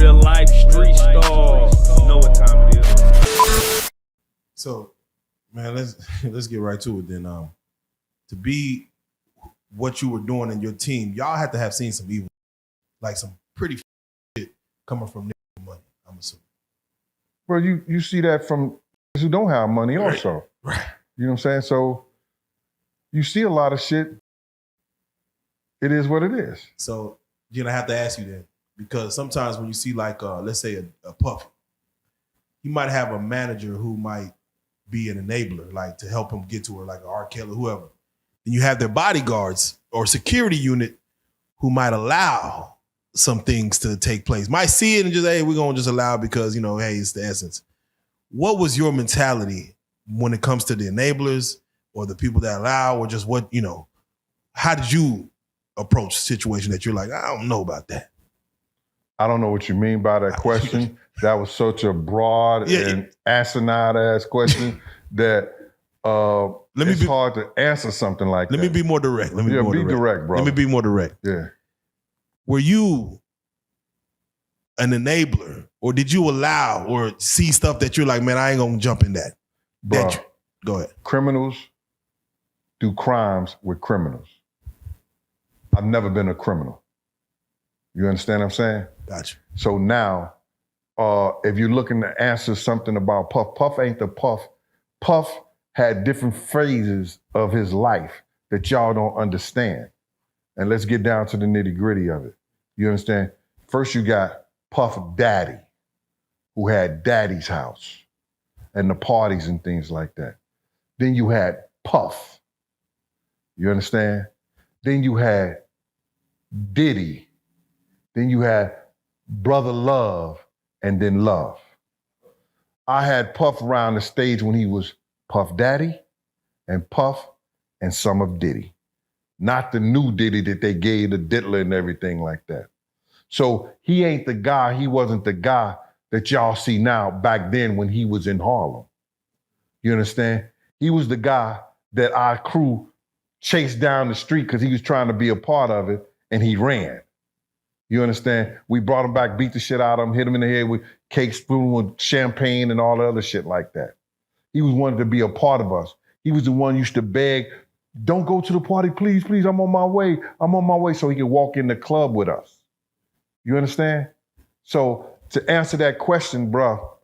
Real life street stars. Know what time it is. So, man, let's get right to it then. To be what you were doing in your team, y'all had to have seen some evil, like some pretty shit coming from money, I'm assuming. Well, you see that from those who don't have money also. Right. You know what I'm saying? So you see a lot of shit. It is what it is. So, I have to ask you then, because sometimes when you see like, let's say a Puff, he might have a manager who might be an enabler, like to help him get to her, like an R. Kelly, whoever. Then you have their bodyguards or security unit who might allow some things to take place. Might see it and just, hey, we're going to just allow it because, hey, it's the essence. What was your mentality when it comes to the enablers or the people that allow or just what, how did you approach a situation that you're like, I don't know about that? I don't know what you mean by that question. That was such a broad and asinine ass question that it's hard to answer something like that. Let me be more direct. Be direct, bro. Let me be more direct. Yeah. Were you an enabler or did you allow or see stuff that you're like, man, I ain't gonna jump in that? Bro, go ahead. Criminals do crimes with criminals. I've never been a criminal. You understand what I'm saying? Gotcha. So now, if you're looking to answer something about Puff, Puff ain't the Puff. Puff had different phases of his life that y'all don't understand. And let's get down to the nitty gritty of it. You understand? First you got Puff Daddy, who had Daddy's house and the parties and things like that. Then you had Puff. You understand? Then you had Diddy. Then you had Brother Love and then Love. I had Puff around the stage when he was Puff Daddy and Puff and some of Diddy. Not the new Diddy that they gave the diddler and everything like that. So he ain't the guy, he wasn't the guy that y'all see now back then when he was in Harlem. You understand? He was the guy that our crew chased down the street because he was trying to be a part of it and he ran. You understand? We brought him back, beat the shit out of him, hit him in the head with cake, spoon, with champagne and all the other shit like that. He was wanted to be a part of us. He was the one who used to beg, don't go to the party, please, please, I'm on my way. I'm on my way, so he could walk in the club with us. You understand? So to answer that question, bro,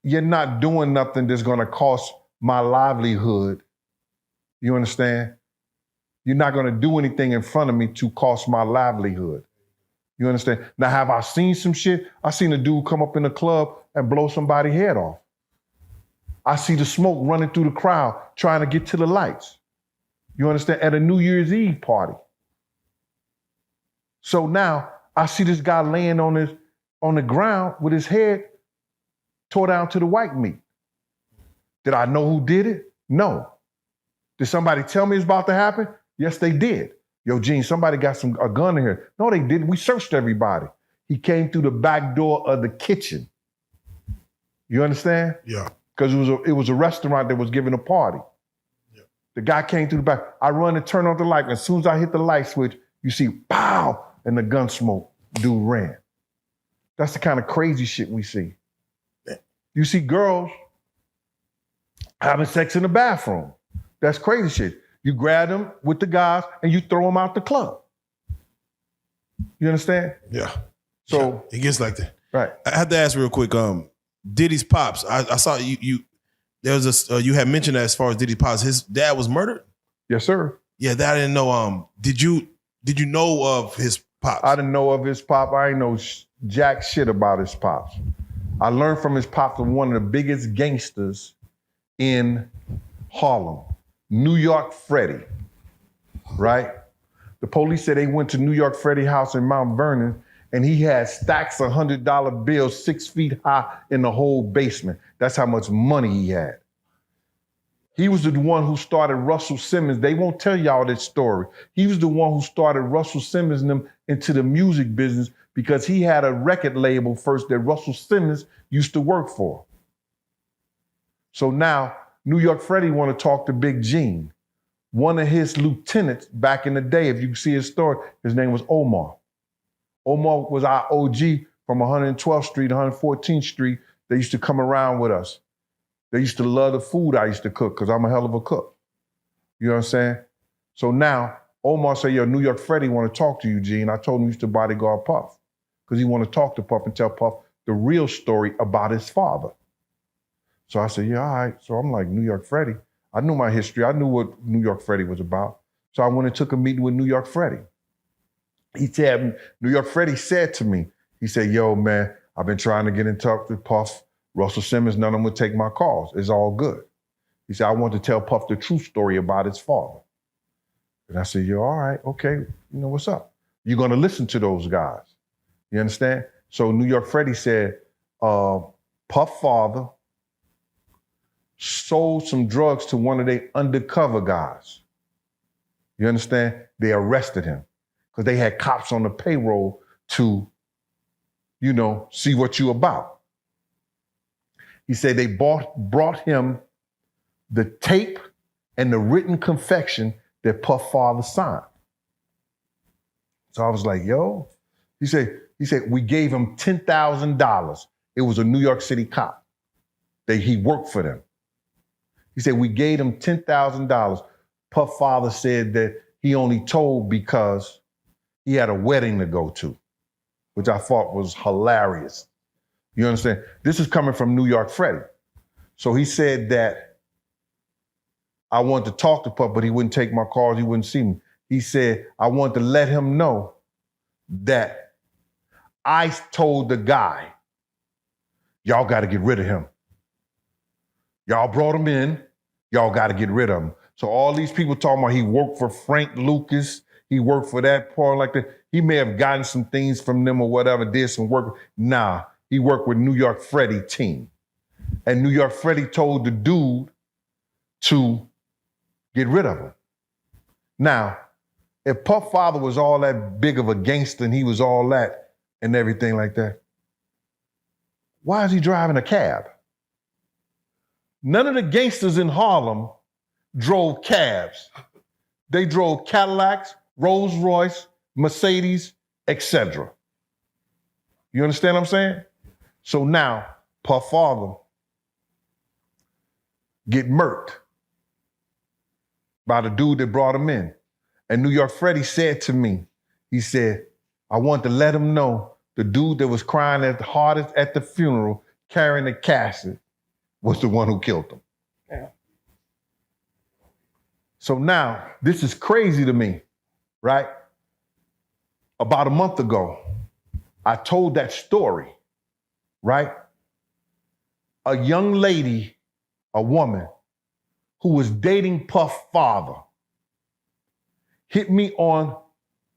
you're not doing nothing that's gonna cost my livelihood. You understand? You're not gonna do anything in front of me to cost my livelihood. You understand? Now, have I seen some shit? I seen a dude come up in the club and blow somebody's head off. I see the smoke running through the crowd trying to get to the lights. You understand? At a New Year's Eve party. So now I see this guy laying on the ground with his head tore down to the white meat. Did I know who did it? No. Did somebody tell me it's about to happen? Yes, they did. Yo, Gene, somebody got a gun in here. No, they didn't. We searched everybody. He came through the back door of the kitchen. You understand? Yeah. Because it was a restaurant that was giving a party. Yeah. The guy came through the back. I run and turn on the light. As soon as I hit the light switch, you see, pow, and the gun smoke. Dude ran. That's the kind of crazy shit we see. Yeah. You see girls having sex in the bathroom. That's crazy shit. You grab them with the guys and you throw them out the club. You understand? Yeah. So it gets like that. Right. I have to ask real quick. Diddy's pops. I saw you. There was you had mentioned that as far as Diddy's pops, his dad was murdered. Yes, sir. Yeah, that I didn't know. Did you know of his pops? I didn't know of his pop. I ain't know jack shit about his pops. I learned from his pops from one of the biggest gangsters in Harlem, New York Freddie. Right? The police said they went to New York Freddie house in Mount Vernon. And he had stacks of $100 bills 6 feet high in the whole basement. That's how much money he had. He was the one who started Russell Simmons. They won't tell y'all this story. He was the one who started Russell Simmons and them into the music business because he had a record label first that Russell Simmons used to work for. So now New York Freddie want to talk to Big Gene. One of his lieutenants back in the day, if you can see his story, his name was Omar. Omar was our OG from 112th Street, 114th Street. They used to come around with us. They used to love the food I used to cook because I'm a hell of a cook. You know what I'm saying? So now Omar said, yo, New York Freddie want to talk to you, Gene. I told him he used to bodyguard Puff because he want to talk to Puff and tell Puff the real story about his father. So I said, yeah, all right. So I'm like, New York Freddie. I knew my history. I knew what New York Freddie was about. So I went and took a meeting with New York Freddie. New York Freddie said to me, he said, yo, man, I've been trying to get in touch with Puff. Russell Simmons, none of them would take my calls. It's all good. He said, I want to tell Puff the true story about his father. And I said, yo, all right, okay, you know, what's up? You're going to listen to those guys. You understand? So New York Freddie said, Puff father sold some drugs to one of their undercover guys. You understand? They arrested him because they had cops on the payroll to, you know, see what you about. He said they brought him the tape and the written confession that Puff father signed. So I was like, yo, he said, we gave him $10,000. It was a New York City cop. He worked for them. He said, we gave him $10,000. Puff father said that he only told because he had a wedding to go to, which I thought was hilarious. You understand? This is coming from New York Freddie. So he said that I wanted to talk to Puff, but he wouldn't take my calls, he wouldn't see me. He said, I wanted to let him know that I told the guy, y'all got to get rid of him. Y'all brought him in, y'all got to get rid of him. So all these people talking about he worked for Frank Lucas, he worked for that part like that. He may have gotten some things from them or whatever, did some work. Nah, he worked with New York Freddie team. And New York Freddie told the dude to get rid of him. Now, if Puff father was all that big of a gangster and he was all that and everything like that, why is he driving a cab? None of the gangsters in Harlem drove cabs. They drove Cadillacs, Rolls Royce, Mercedes, etc. You understand what I'm saying? So now, Puff father get murked by the dude that brought him in. And New York Freddie said to me, he said, I want to let him know the dude that was crying at the hardest at the funeral, carrying the casket, was the one who killed him. Yeah. So now, this is crazy to me, right? About a month ago, I told that story, right? A young lady, a woman, who was dating Puff father, hit me on,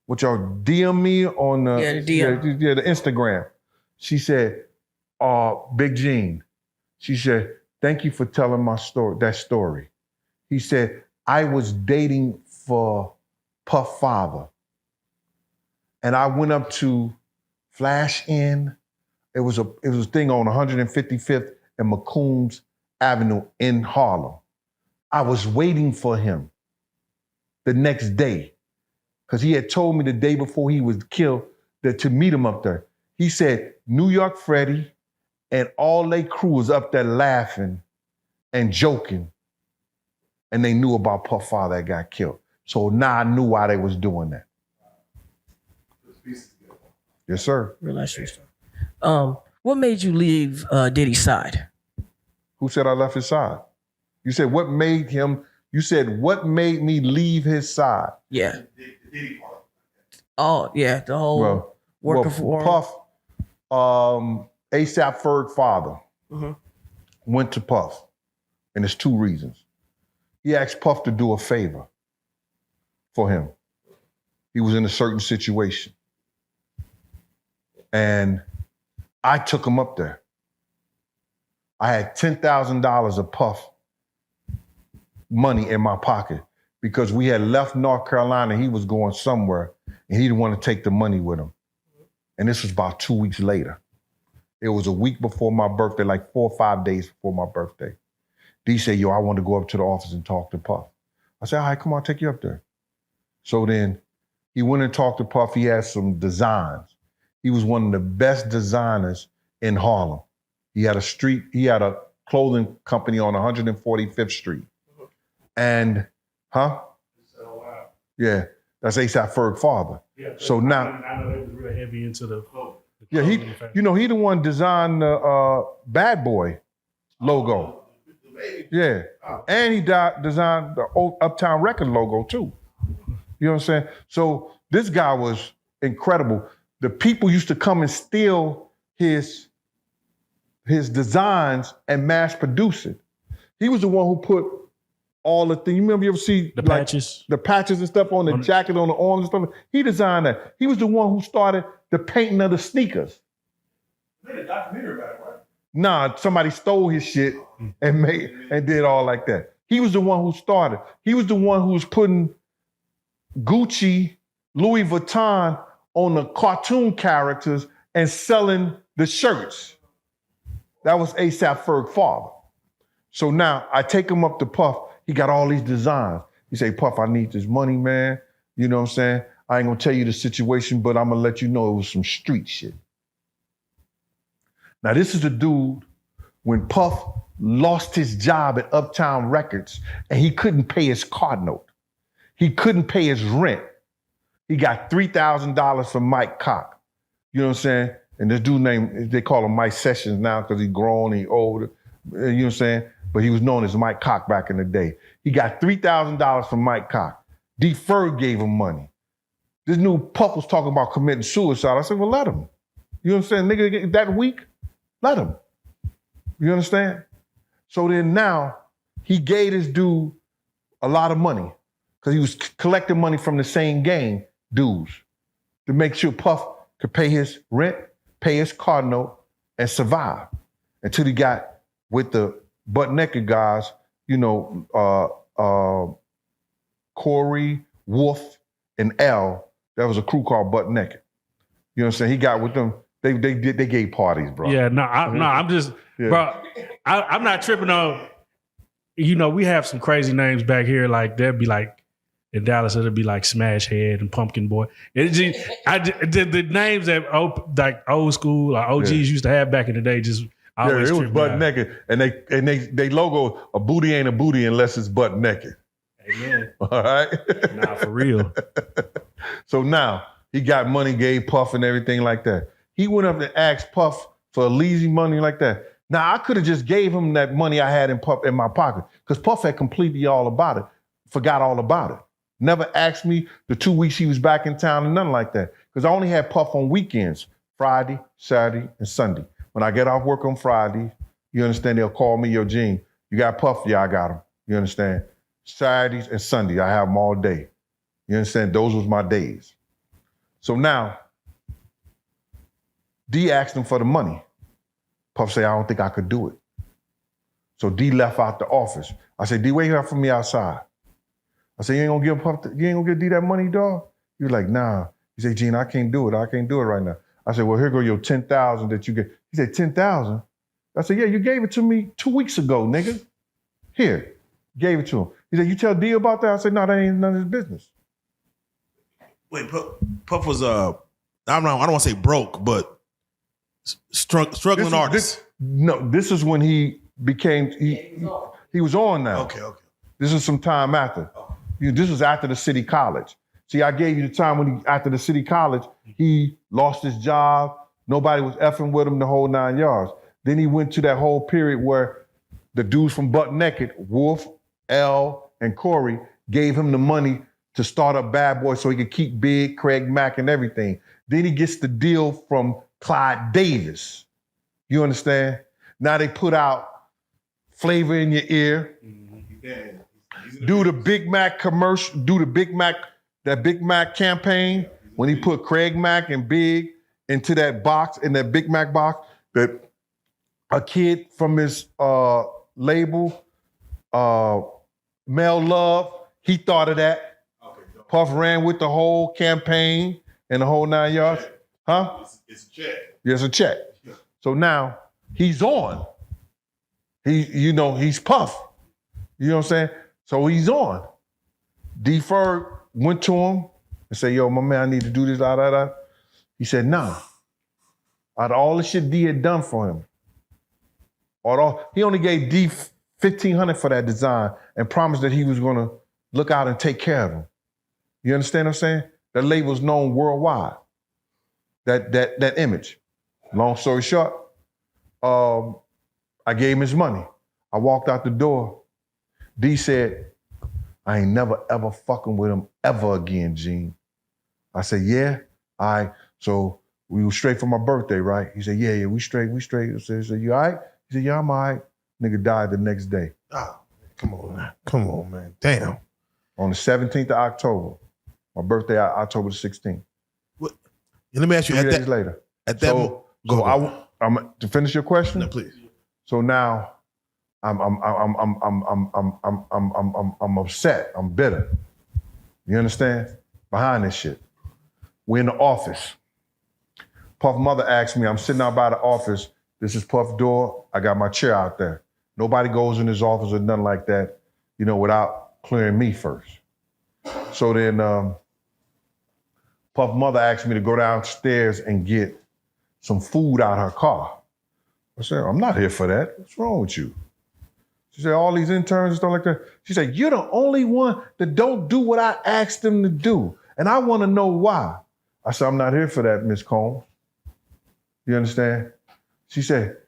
which y'all DM me on the the Instagram. She said, Big Gene, she said, thank you for telling my story, that story. He said, I was dating for Puff father. And I went up to Flash Inn. It was a thing on 155th and McCombs Avenue in Harlem. I was waiting for him the next day because he had told me the day before he was killed that to meet him up there. He said, New York Freddie and all they crew was up there laughing and joking, and they knew about Puff father that got killed. So now I knew why they was doing that. Yes, sir. Real nice story. What made you leave Diddy's side? Who said I left his side? You said what made him, you said what made me leave his side? Yeah. Oh, yeah, the whole working for him. Puff, ASAP Ferg father went to Puff, and it's two reasons. He asked Puff to do a favor for him. He was in a certain situation. And I took him up there. I had $10,000 of Puff money in my pocket because we had left North Carolina. He was going somewhere and he didn't want to take the money with him. And this was about 2 weeks later. It was a week before my birthday, like 4 or 5 days before my birthday. D said, yo, I want to go up to the office and talk to Puff. I said, all right, come on, I'll take you up there. So then he went and talked to Puff. He had some designs. he was one of the best designers in Harlem. He had a clothing company on 145th Street. And, yeah, that's A$AP Ferg's father. Yeah, so now, I know they was real heavy into the yeah, he the one designed the Bad Boy logo. Yeah, and he designed the old Uptown Record logo too. You know what I'm saying? So this guy was incredible. The people used to come and steal his designs and mass produce it. He was the one who put all the things. You remember you ever see the patches? The patches and stuff on the jacket, on the arms and stuff. He designed that. He was the one who started the painting of the sneakers. Made a documentary about it, right? Nah, somebody stole his shit and did all like that. He was the one who started. He was the one who was putting Gucci, Louis Vuitton on the cartoon characters and selling the shirts. That was A$AP Ferg's father. So now I take him up to Puff. He got all these designs. He say, Puff, I need this money, man. You know what I'm saying? I ain't gonna tell you the situation, but I'm gonna let you know it was some street shit. Now this is the dude when Puff lost his job at Uptown Records and he couldn't pay his car note. He couldn't pay his rent. He got $3,000 from Mike Cock. You know what I'm saying? And this dude named, they call him Mike Sessions now because he's grown, he older. You know what I'm saying? But he was known as Mike Cock back in the day. He got $3,000 from Mike Cock. D. Ferg gave him money. This new Puff was talking about committing suicide. I said, well, let him. You know what I'm saying? Nigga, that weak, let him. You understand? So then now, he gave this dude a lot of money because he was collecting money from the same gang dudes to make sure Puff could pay his rent, pay his car note, and survive until he got with the butt naked guys, you know, Corey, Wolf, and L. That was a crew called Butt Naked. You know what I'm saying? He got with them. They gave parties, bro. Yeah, I'm just, Yeah. bro. I'm not tripping on. You know, we have some crazy names back here. Like there'd be like in Dallas, it'd be like Smash Head and Pumpkin Boy. It just, the names that like old school or OGs used to have back in the day just. Yeah, it was butt naked, and they logo a booty ain't a booty unless it's butt naked. Amen. All right. Nah, for real. So now he got money, gave Puff and everything like that. He went up and asked Puff for a lazy money like that. Now I could have just gave him that money I had in my pocket because Puff had completely all about it, forgot all about it. Never asked me the 2 weeks he was back in town and nothing like that because I only had Puff on weekends, Friday, Saturday, and Sunday. When I get off work on Friday, you understand, they'll call me, yo, Gene, you got Puff? Yeah, I got him. You understand? Saturdays and Sunday, I have them all day. You understand? Those was my days. So now, D asked him for the money. Puff said, I don't think I could do it. So D left out the office. I said, D, wait here for me outside. I said, you ain't gonna give Puff, you ain't gonna give D that money, dog? He was like, nah. He said, Gene, I can't do it. I can't do it right now. I said, well, here go your 10,000 that you get. He said, 10,000? I said, yeah, you gave it to me 2 weeks ago, nigga. Here, gave it to him. He said, you tell D about that? I said, no, that ain't none of his business. Wait, Puff was I don't want to say broke, but struggling artist. This is when he became, he was on now. Okay. This is some time after. This was after the city college. See, I gave you the time when after the city college, he lost his job. Nobody was effing with him the whole 9 yards. Then he went to that whole period where the dudes from Butt Naked, Wolf, L, and Corey, gave him the money to start up Bad Boy so he could keep Big, Craig Mack, and everything. Then he gets the deal from Clyde Davis. You understand? Now they put out Flavor in Your Ear. Do the Big Mac commercial, that Big Mac campaign, when he put Craig Mack and Big into that box, in that Big Mac box, that a kid from his label, Mel Love, he thought of that. Puff ran with the whole campaign and the whole 9 yards. Huh? It's a check. It's a check. So now he's on. He's Puff. You know what I'm saying? So he's on. D. Ferg went to him and said, yo, my man, I need to do this, He said, nah. Out of all the shit D had done for him, he only gave D $1,500 for that design and promised that he was gonna look out and take care of him. You understand what I'm saying? That label's known worldwide. That image. Long story short, I gave him his money. I walked out the door. D said, I ain't never ever fucking with him ever again, Gene. I said, yeah, so we were straight for my birthday, right? He said, yeah, we straight. I said, you all right? He said, yeah, I'm all right. Nigga died the next day. Oh, come on, man. Damn. On the 17th of October. My birthday, October the 16th. What? Let me ask you. 3 days later. At that I'm to finish your question. No, please. So now, I'm upset. I'm bitter. You understand? Behind this shit, we're in the office. Puff mother asked me. I'm sitting out by the office. This is Puff door. I got my chair out there. Nobody goes in his office or nothing like that, without clearing me first. So then Puff mother asked me to go downstairs and get some food out her car. I said, I'm not here for that. What's wrong with you? She said, all these interns and stuff like that. She said, you're the only one that don't do what I asked them to do. And I want to know why. I said, I'm not here for that, Miss Combs. You understand? She said,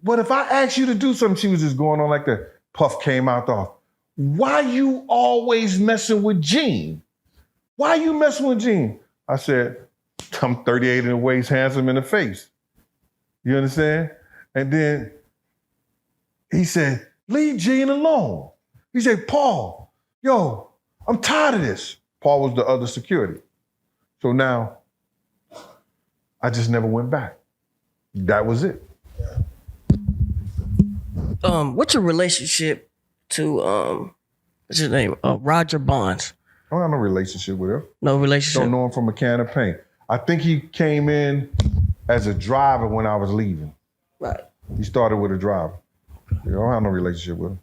but if I asked you to do something, she was just going on like that. Puff came out the office. Why you always messing with Gene? Why you messing with Gene? I said, I'm 38 in the waist, handsome in the face. You understand? And then he said, leave Gene alone. He said, Paul, yo, I'm tired of this. Paul was the other security. So now, I just never went back. That was it. What's your relationship to what's his name? Roger Bonds. I don't have no relationship with him. No relationship. Don't know him from a can of paint. I think he came in as a driver when I was leaving. Right. He started with a driver. I don't have no relationship with him.